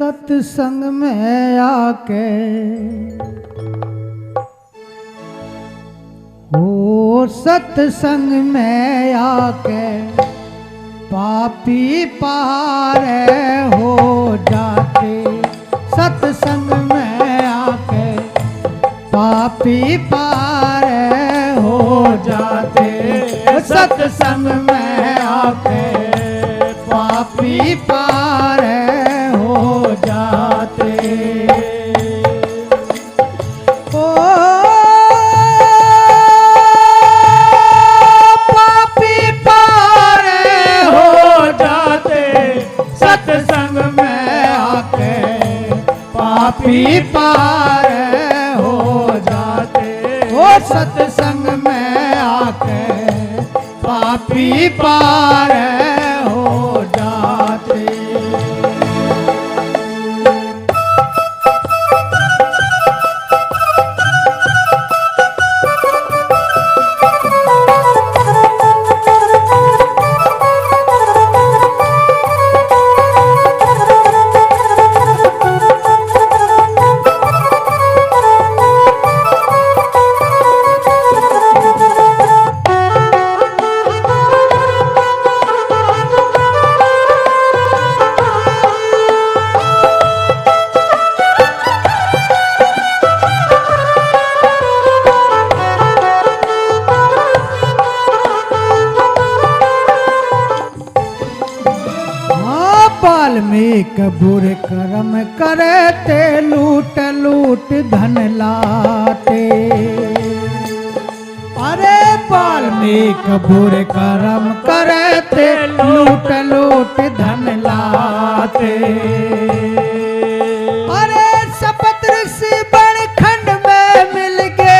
सत्संग में आके, ओ सत्संग में आके पापी पार हो जाते। सत्संग में आके पापी पार हो जाते। सत्संग में आके पापी पार हो जाते। ओ पापी पार हो जाते। सत्संग में आके पापी पार हो जाते। ओ सत्संग में आके पापी पार हो जाते। वाल्मीक बुरे कर्म करे ते लूट लूट धन लाते। अरे वाल्मीक बुरे कर्म करे ते लूट लूट धन लाते। अरे शपथ ऋषि बनखंड में मिल गए।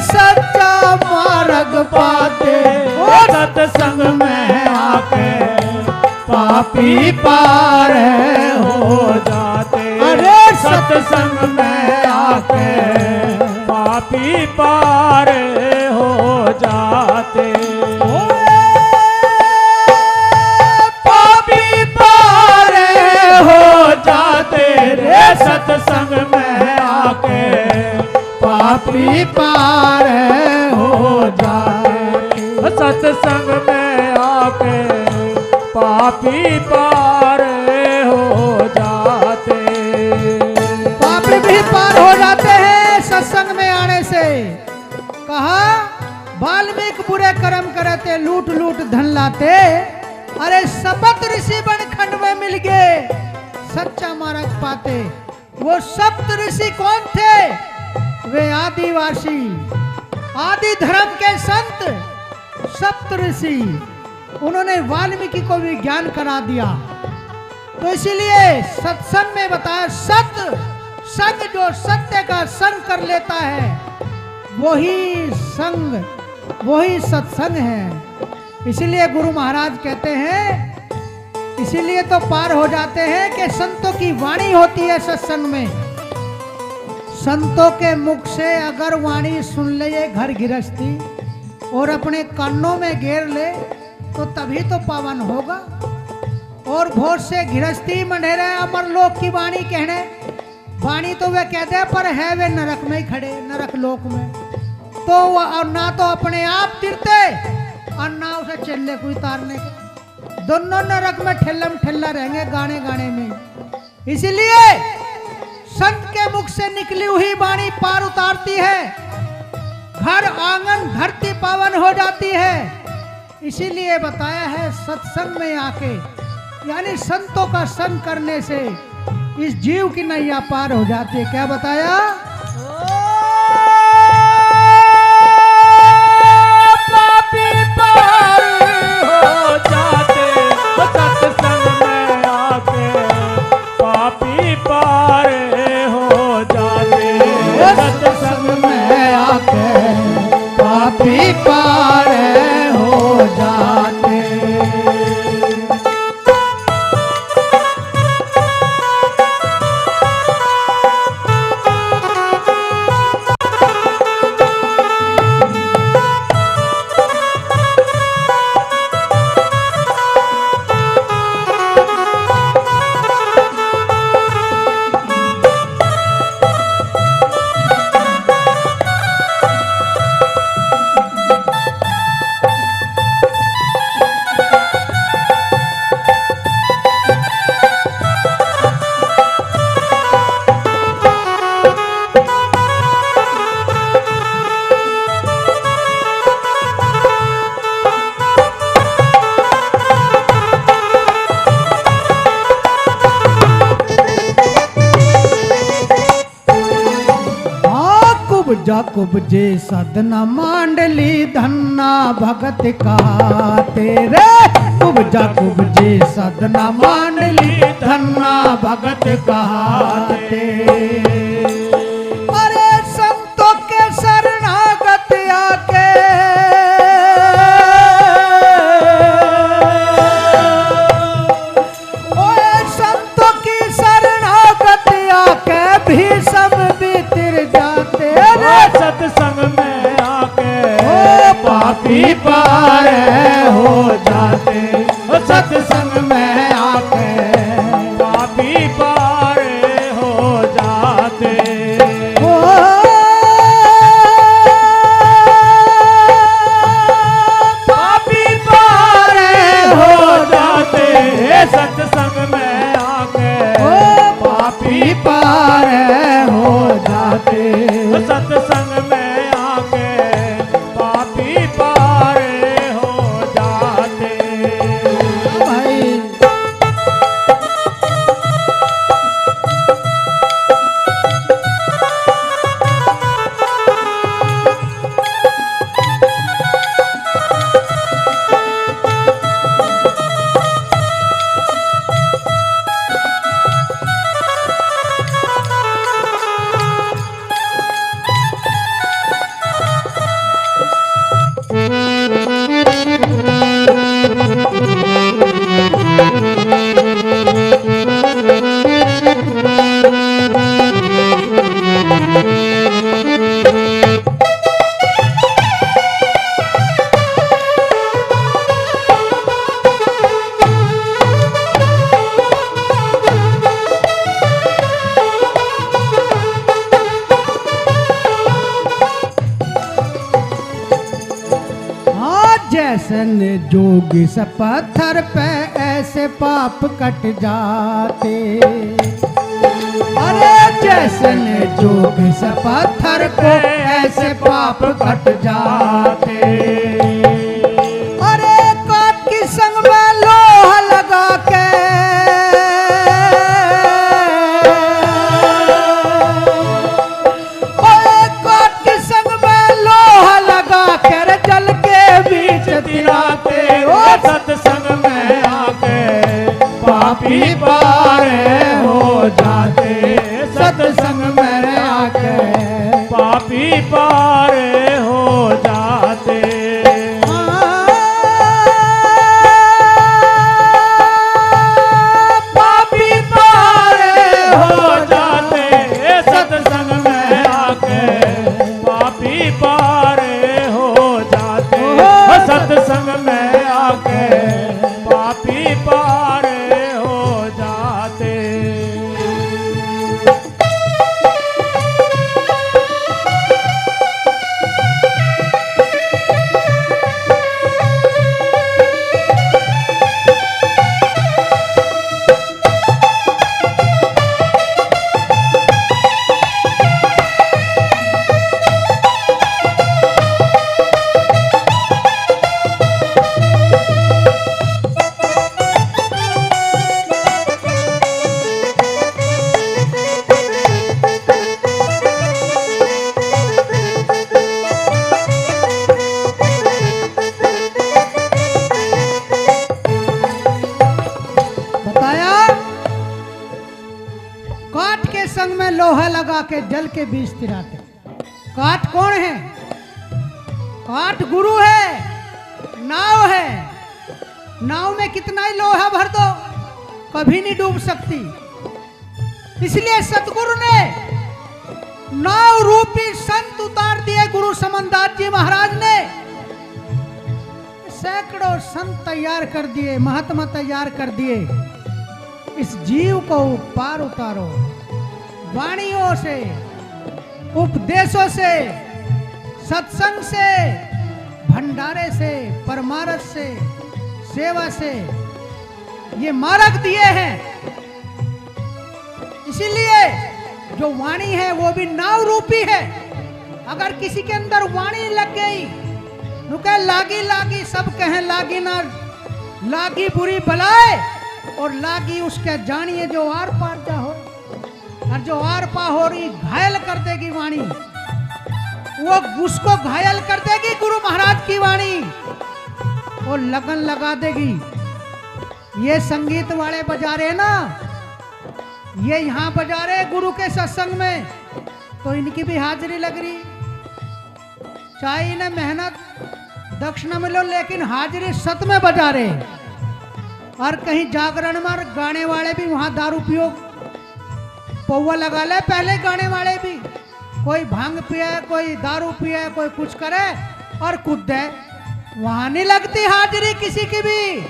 सच्चा मार्ग पाते। ओ सत्संग में आके पापी पार हो जाते। अरे सत्संग में आके पापी पार हो जाते। पापी पार हो जाते। रे सत्संग में आके पापी पार हो जाते। सत्संग में आके पापी पार हो जाते। पापी भी पार हो जाते हैं सत्संग में आने से। कहा वाल्मीकि बुरे कर्म करते लूट लूट धन लाते। अरे सप्त ऋषि बनखंड में मिल गए सच्चा मार्ग पाते। वो सप्त ऋषि कौन थे? वे आदिवासी आदि धर्म के संत सप्त ऋषि। उन्होंने वाल्मीकि को भी ज्ञान करा दिया। तो इसीलिए सत्संग में बताया सत्य संग, जो सत्य का संग कर लेता है वही संग, वही सत्संग है। इसीलिए गुरु महाराज कहते हैं, इसीलिए तो पार हो जाते हैं कि संतों की वाणी होती है सत्संग में। संतों के मुख से अगर वाणी सुन ले ये घर गृहस्थी और अपने कानों में घेर ले तो तभी तो पावन होगा। और भोर से गृहस्थी मंडेरे अमर लोक की वाणी कहने, वाणी तो वे कहते हैं पर है वे नरक में ही खड़े, नरक लोक में। तो और ना तो अपने आप तिरते और ना उसे चलने कोई तारने के, दोनों नरक में ठेलम ठेला रहेंगे गाने गाने में। इसीलिए संत के मुख से निकली हुई वाणी पार उतारती है, घर आंगन धरती पावन हो जाती है। इसीलिए बताया है सत्संग में आके, यानी संतों का संग करने से इस जीव की नैया पार हो जाती है। क्या बताया? पापी पार हो जाते सत्संग में आके, पापी पार हो जाते सत्संग में आके, पापी पार हो जाते। कुबजे सदना मांडली धन्ना भगत का तेरे। कुबजे सदना मांडली धन्ना भगत का अरे संतों के शरणागत आके ओए संतों की शरणागत आके भी सब बितर जाते रे। सत्संग में आके पापी पार हो जाते। सत्संग में आके पापी पार हो जाते। पापी पार हो जाते। सत्संग में आके पापी पार हो जाते। सत्संग में आके पापी पार हो जाते। भाई जैसन जोगी से पत्थर पे ऐसे पाप कट जाते। अरे जैसन जोगी से पत्थर पे ऐसे पाप कट जाते। अरे काट की संग में लोहा लगा के सत्संग में आके पापी पार हो जाते। सत्संग में आके पापी पार हो जाते। पापी पार हो जाते। सत्संग में आके पापी पार हो जाते। सत्संग में आके पापी पार हो जाते। संग में लोहा लगा के जल के बीच तिराते। काठ कौन है? काठ गुरु है, नाव है। नाव में कितना ही लोहा भर दो कभी नहीं डूब सकती। इसलिए सतगुरु ने नाव रूपी संत उतार दिए। गुरु समनदास जी महाराज ने सैकड़ों संत तैयार कर दिए, महात्मा तैयार कर दिए। इस जीव को पार उतारो, वाणियों से, उपदेशों से, सत्संग से, भंडारे से, परमारथ से, सेवा से ये मार्ग दिए हैं। इसीलिए जो वाणी है वो भी नाव रूपी है। अगर किसी के अंदर वाणी लग गई, नुके लागी लागी, सब कहें लागी ना लागी बुरी बलाए, और लागी उसके जानिए जो आर पार जा हो, और जो आर पार हो रही घायल कर देगी वाणी। वो उसको घायल कर देगी गुरु महाराज की वाणी, वो लगन लगा देगी। ये संगीत वाले बजा रहे ना, ये यहाँ बजा रहे गुरु के सत्संग में, तो इनकी भी हाजिरी लग रही। चाहे इन्हें मेहनत दक्षिणा मिलो, लेकिन हाजिरी सत में बजा रहे। और कहीं जागरण में गाने वाले भी वहां दारू पियो, पौवा लगा ले पहले गाने वाले भी। कोई भांग पिए, कोई दारू पिए, कोई कुछ करे और कूद दे, वहां नहीं लगती हाजिरी किसी की भी।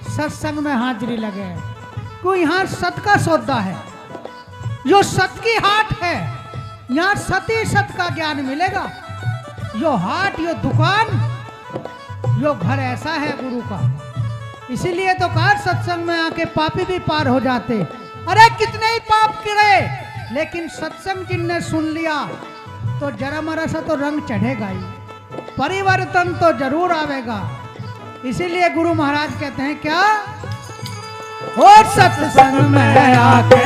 सत्संग में हाजिरी लगे, कोई यहाँ सत का सौदा है, जो सत की हाट है, यहाँ सती सत का ज्ञान मिलेगा। यो हाट, यो दुकान, यो घर ऐसा है गुरु का। इसीलिए तो कहा सत्संग में आके पापी भी पार हो जाते। अरे कितने ही पाप करे, लेकिन सत्संग जिनने सुन लिया तो जरा मरा सा तो रंग चढ़ेगा ही, परिवर्तन तो जरूर आवेगा। इसीलिए गुरु महाराज कहते हैं क्या, और सत्संग में आके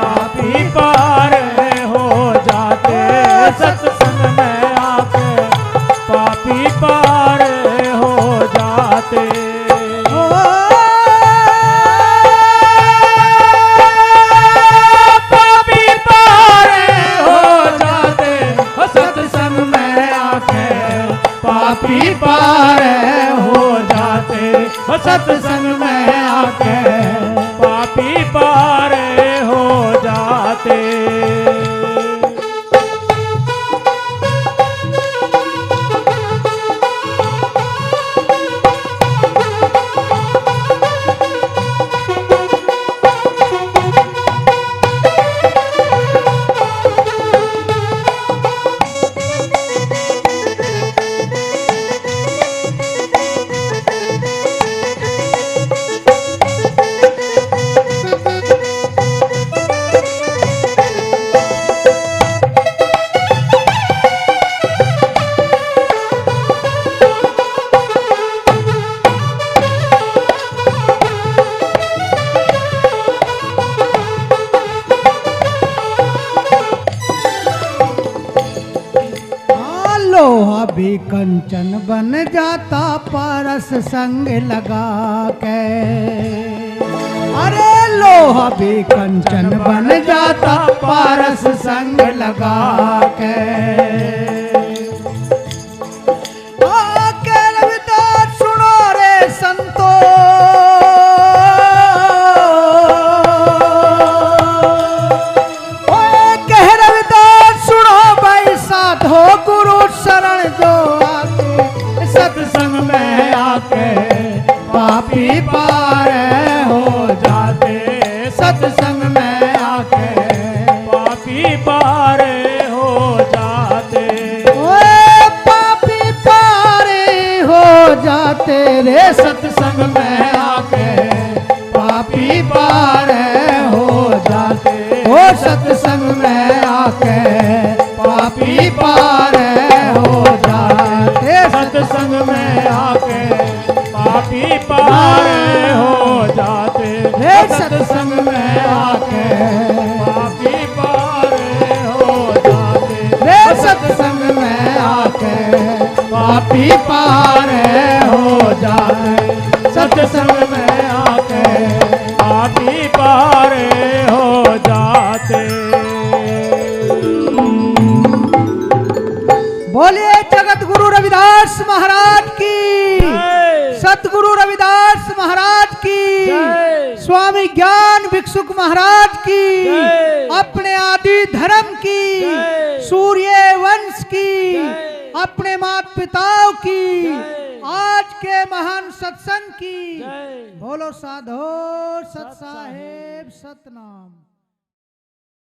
पापी पार हो जाते, सत्संग में आके पापी पार हो जाते। पापी पार हो जाते, सत्संग में आके पापी पार हो जाते। लोहा भी कंचन बन जाता पारस संग लगा के। अरे लोहा भी कंचन बन जाता पारस संग लगा के। आके रविदास सुनो रे संतो, कह रविदास सुनो भाई साधो गुरु शरण जो आके, सत्संग में आके पापी पार हो जाते, सत्संग में आके पापी पार हो जाते। ओए पापी पार हो जाते रे, सत्संग में आके पापी पार हो जाते। ओ सत्संग में आके पापी पार हो जाते, सत्संग में आके पापी पार हो जाते। रे सत्संग में आके पापी पार हो जाते। रे सत्संग में आके पापी पार हो जाते, सत्संग में आके पापी पार हो जाते। बोलिए जगत गुरु रविदास महाराज की, सतगुरु रविदास महाराज की, स्वामी ज्ञान भिक्षुक महाराज की, अपने आदि धर्म की, सूर्य वंश की, अपने माता पिताओं की, आज के महान सत्संग की। बोलो साधो सत साहेब सतनाम।